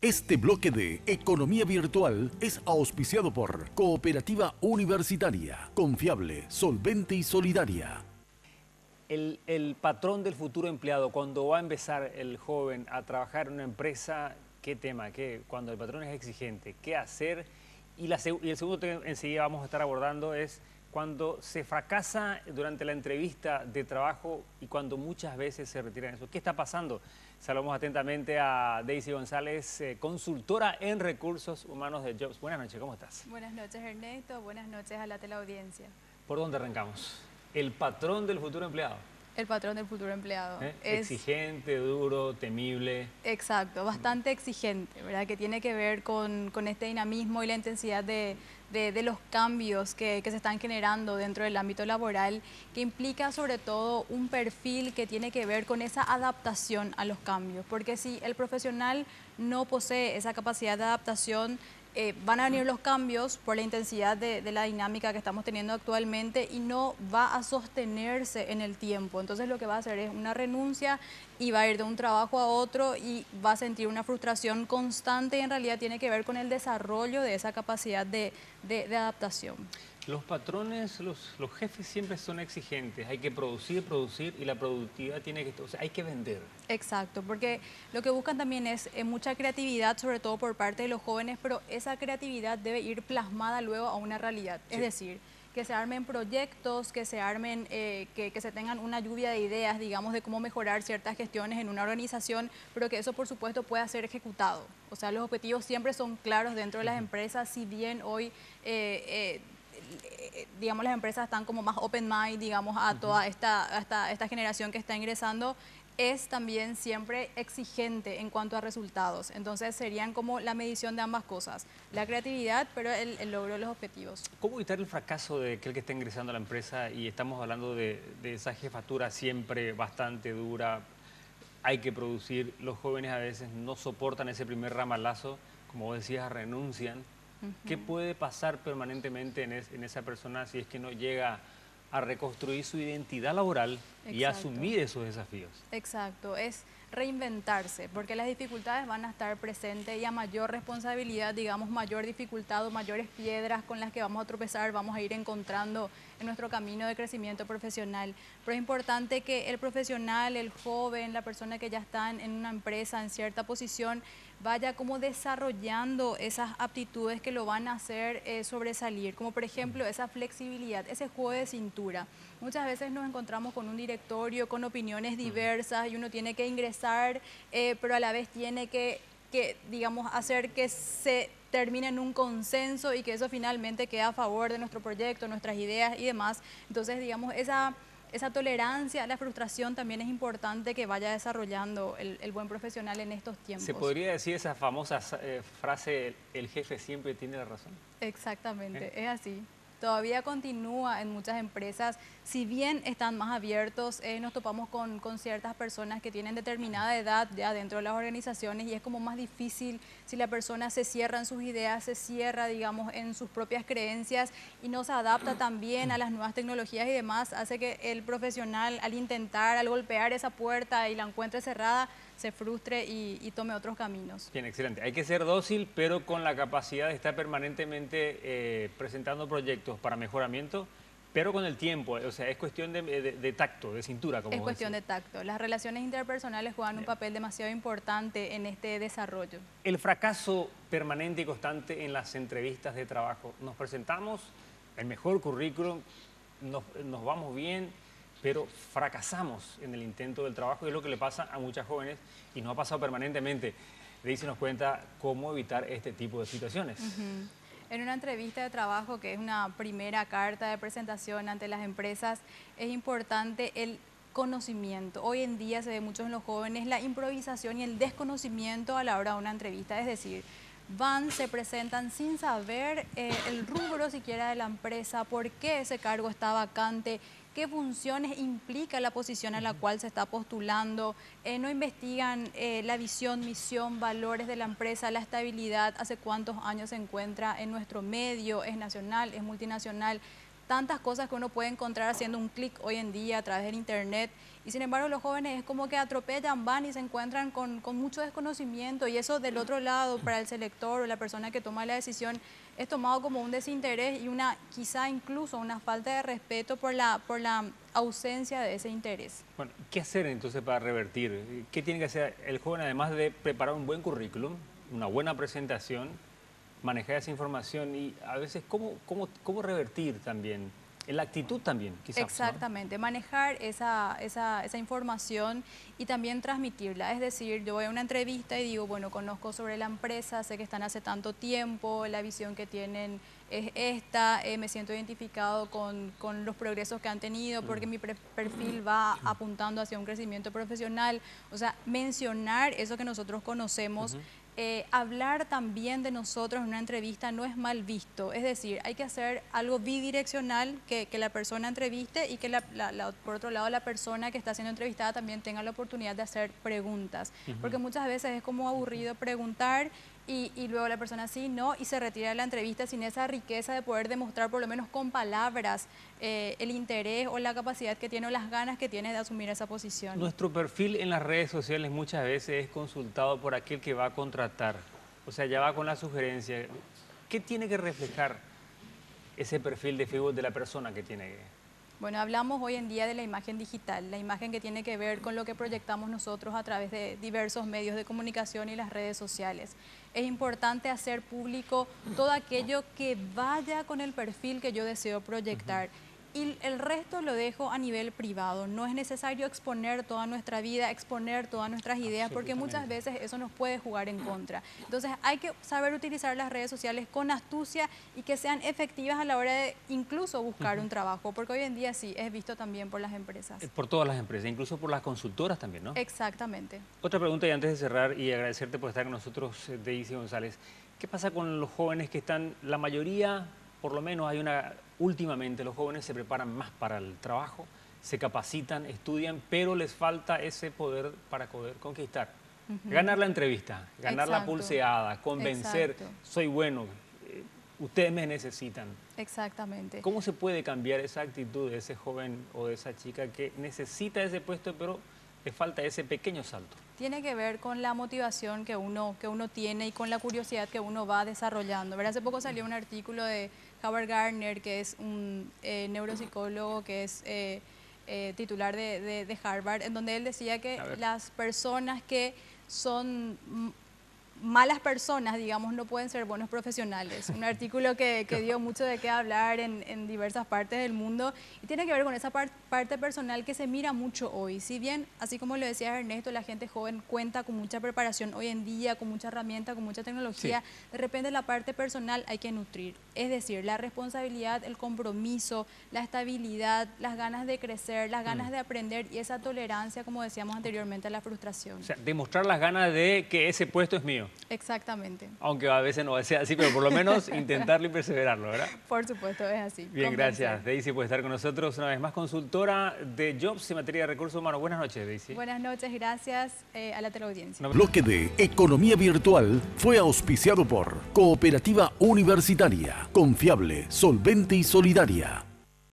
Este bloque de Economía Virtual es auspiciado por Cooperativa Universitaria, confiable, solvente y solidaria. El patrón del futuro empleado, cuando va a empezar el joven a trabajar en una empresa, ¿qué tema? Cuando el patrón es exigente, ¿qué hacer? Y el segundo tema enseguida vamos a estar abordando es cuando se fracasa durante la entrevista de trabajo y cuando muchas veces se retiran eso. ¿Qué está pasando? Saludamos atentamente a Daisy González, consultora en recursos humanos de Jobs. Buenas noches, ¿cómo estás? Buenas noches, Ernesto. Buenas noches a la teleaudiencia. ¿Por dónde arrancamos? El patrón del futuro empleado. El patrón del futuro empleado. Exigente, duro, temible. Exacto, bastante exigente, ¿verdad? Que tiene que ver con este dinamismo y la intensidad de los cambios que se están generando dentro del ámbito laboral, que implica sobre todo un perfil que tiene que ver con esa adaptación a los cambios. Porque si el profesional no posee esa capacidad de adaptación, van a venir los cambios por la intensidad de la dinámica que estamos teniendo actualmente y no va a sostenerse en el tiempo. Entonces lo que va a hacer es una renuncia y va a ir de un trabajo a otro y va a sentir una frustración constante y en realidad tiene que ver con el desarrollo de esa capacidad de adaptación. Los patrones, los jefes siempre son exigentes, hay que producir y la productividad tiene que, o sea, hay que vender. Exacto, porque lo que buscan también es mucha creatividad, sobre todo por parte de los jóvenes, pero esa creatividad debe ir plasmada luego a una realidad, sí. Es decir, que se armen proyectos, que se armen, que se tengan una lluvia de ideas, digamos, de cómo mejorar ciertas gestiones en una organización, pero que eso, por supuesto, pueda ser ejecutado. O sea, los objetivos siempre son claros dentro de las empresas, si bien hoy digamos, las empresas están como más open mind, digamos, a toda esta generación que está ingresando, es también siempre exigente en cuanto a resultados. Entonces serían como la medición de ambas cosas, la creatividad, pero el logro de los objetivos. ¿Cómo evitar el fracaso de aquel que está ingresando a la empresa? Y estamos hablando de esa jefatura siempre bastante dura, hay que producir, los jóvenes a veces no soportan ese primer ramalazo, como vos decías, renuncian. ¿Qué puede pasar permanentemente en esa persona si es que no llega a reconstruir su identidad laboral y asumir esos desafíos? Exacto, es reinventarse, porque las dificultades van a estar presentes y a mayor responsabilidad, digamos, mayor dificultad o mayores piedras con las que vamos a tropezar, vamos a ir encontrando en nuestro camino de crecimiento profesional. Pero es importante que el profesional, el joven, la persona que ya está en una empresa, en cierta posición, vaya como desarrollando esas aptitudes que lo van a hacer sobresalir, como por ejemplo esa flexibilidad, ese juego de cintura. Muchas veces nos encontramos con un directorio con opiniones diversas y uno tiene que ingresar, pero a la vez tiene que digamos, hacer que se termine en un consenso y que eso finalmente quede a favor de nuestro proyecto, nuestras ideas y demás. Entonces, digamos, esa tolerancia a la frustración también es importante que vaya desarrollando el buen profesional en estos tiempos. ¿Se podría decir esa famosa frase, el jefe siempre tiene la razón? Exactamente, es así. Todavía continúa en muchas empresas, si bien están más abiertos, nos topamos con ciertas personas que tienen determinada edad ya dentro de las organizaciones y es como más difícil si la persona se cierra en sus ideas, se cierra, digamos, en sus propias creencias y no se adapta también a las nuevas tecnologías y demás, hace que el profesional al intentar, al golpear esa puerta y la encuentre cerrada, se frustre y tome otros caminos. Bien, excelente. Hay que ser dócil, pero con la capacidad de estar permanentemente presentando proyectos para mejoramiento, pero con el tiempo. O sea, es cuestión de tacto, de cintura, como es vos cuestión decís. de tacto. Las relaciones interpersonales juegan un papel demasiado importante en este desarrollo. El fracaso permanente y constante en las entrevistas de trabajo. Nos presentamos el mejor currículum, nos vamos bien, pero fracasamos en el intento del trabajo y es lo que le pasa a muchas jóvenes y nos ha pasado permanentemente. Daisy nos cuenta cómo evitar este tipo de situaciones. En una entrevista de trabajo, que es una primera carta de presentación ante las empresas, es importante el conocimiento. Hoy en día se ve mucho en los jóvenes la improvisación y el desconocimiento a la hora de una entrevista, es decir, se presentan sin saber el rubro siquiera de la empresa, por qué ese cargo está vacante, qué funciones implica la posición a la cual se está postulando, no investigan la visión, misión, valores de la empresa, la estabilidad, hace cuántos años se encuentra en nuestro medio, es nacional, es multinacional. tantas cosas que uno puede encontrar haciendo un clic hoy en día a través del internet. Y sin embargo los jóvenes es como que atropellan, van y se encuentran con mucho desconocimiento, y eso del otro lado para el selector o la persona que toma la decisión es tomado como un desinterés y quizá incluso una falta de respeto por la ausencia de ese interés. Bueno, ¿qué hacer entonces para revertir? ¿Qué tiene que hacer el joven además de preparar un buen currículum, una buena presentación, manejar esa información y a veces cómo revertir también? En la actitud también, quizás. Exactamente, ¿no? Manejar esa información y también transmitirla. Es decir, yo voy a una entrevista y digo, bueno, conozco sobre la empresa, sé que están hace tanto tiempo, la visión que tienen es esta, me siento identificado con los progresos que han tenido porque mi perfil va apuntando hacia un crecimiento profesional. O sea, mencionar eso que nosotros conocemos. Hablar también de nosotros en una entrevista no es mal visto, es decir, hay que hacer algo bidireccional, que la persona entreviste y que por otro lado la persona que está siendo entrevistada también tenga la oportunidad de hacer preguntas, porque muchas veces es como aburrido preguntar y luego la persona sí, no, y se retira de la entrevista sin esa riqueza de poder demostrar por lo menos con palabras el interés o la capacidad que tiene o las ganas que tiene de asumir esa posición. Nuestro perfil en las redes sociales muchas veces es consultado por aquel que va a contratar, o sea, ya va con la sugerencia. ¿Qué tiene que reflejar ese perfil de Facebook de la persona que tiene que...? Bueno, hablamos hoy en día de la imagen digital, la imagen que tiene que ver con lo que proyectamos nosotros a través de diversos medios de comunicación y las redes sociales. Es importante hacer público todo aquello que vaya con el perfil que yo deseo proyectar. Y el resto lo dejo a nivel privado. No es necesario exponer toda nuestra vida, exponer todas nuestras ideas, porque muchas veces eso nos puede jugar en contra. Entonces hay que saber utilizar las redes sociales con astucia y que sean efectivas a la hora de incluso buscar un trabajo, porque hoy en día sí es visto también por las empresas. Por todas las empresas, incluso por las consultoras también, ¿no? Exactamente. Otra pregunta y antes de cerrar y agradecerte por estar con nosotros, Daisy González. ¿Qué pasa con los jóvenes que están, la mayoría, por lo menos últimamente los jóvenes se preparan más para el trabajo, se capacitan, estudian, pero les falta ese poder para poder conquistar? Ganar la entrevista, ganar la pulseada, convencer, soy bueno, ustedes me necesitan. Exactamente. ¿Cómo se puede cambiar esa actitud de ese joven o de esa chica que necesita ese puesto, pero le falta ese pequeño salto? Tiene que ver con la motivación que uno tiene y con la curiosidad que uno va desarrollando. Hace poco salió un artículo de Howard Gardner, que es un neuropsicólogo que es titular de Harvard, en donde él decía que las personas que son malas personas, digamos, no pueden ser buenos profesionales. Un artículo que dio mucho de qué hablar en diversas partes del mundo y tiene que ver con esa parte personal que se mira mucho hoy. Si bien, así como lo decía Ernesto, la gente joven cuenta con mucha preparación hoy en día, con mucha herramienta, con mucha tecnología, de repente la parte personal hay que nutrir. Es decir, la responsabilidad, el compromiso, la estabilidad, las ganas de crecer, las ganas de aprender y esa tolerancia, como decíamos anteriormente, a la frustración. O sea, demostrar las ganas de que ese puesto es mío. Exactamente. Aunque a veces no sea así, pero por lo menos intentarlo y perseverarlo, ¿verdad? Por supuesto, es así. Bien, gracias, Daisy, por estar con nosotros una vez más, consultora de Jobs en materia de recursos humanos. Buenas noches, Daisy. Buenas noches, gracias a la teleaudiencia. Bloque de Economía Virtual fue auspiciado por Cooperativa Universitaria, confiable, solvente y solidaria.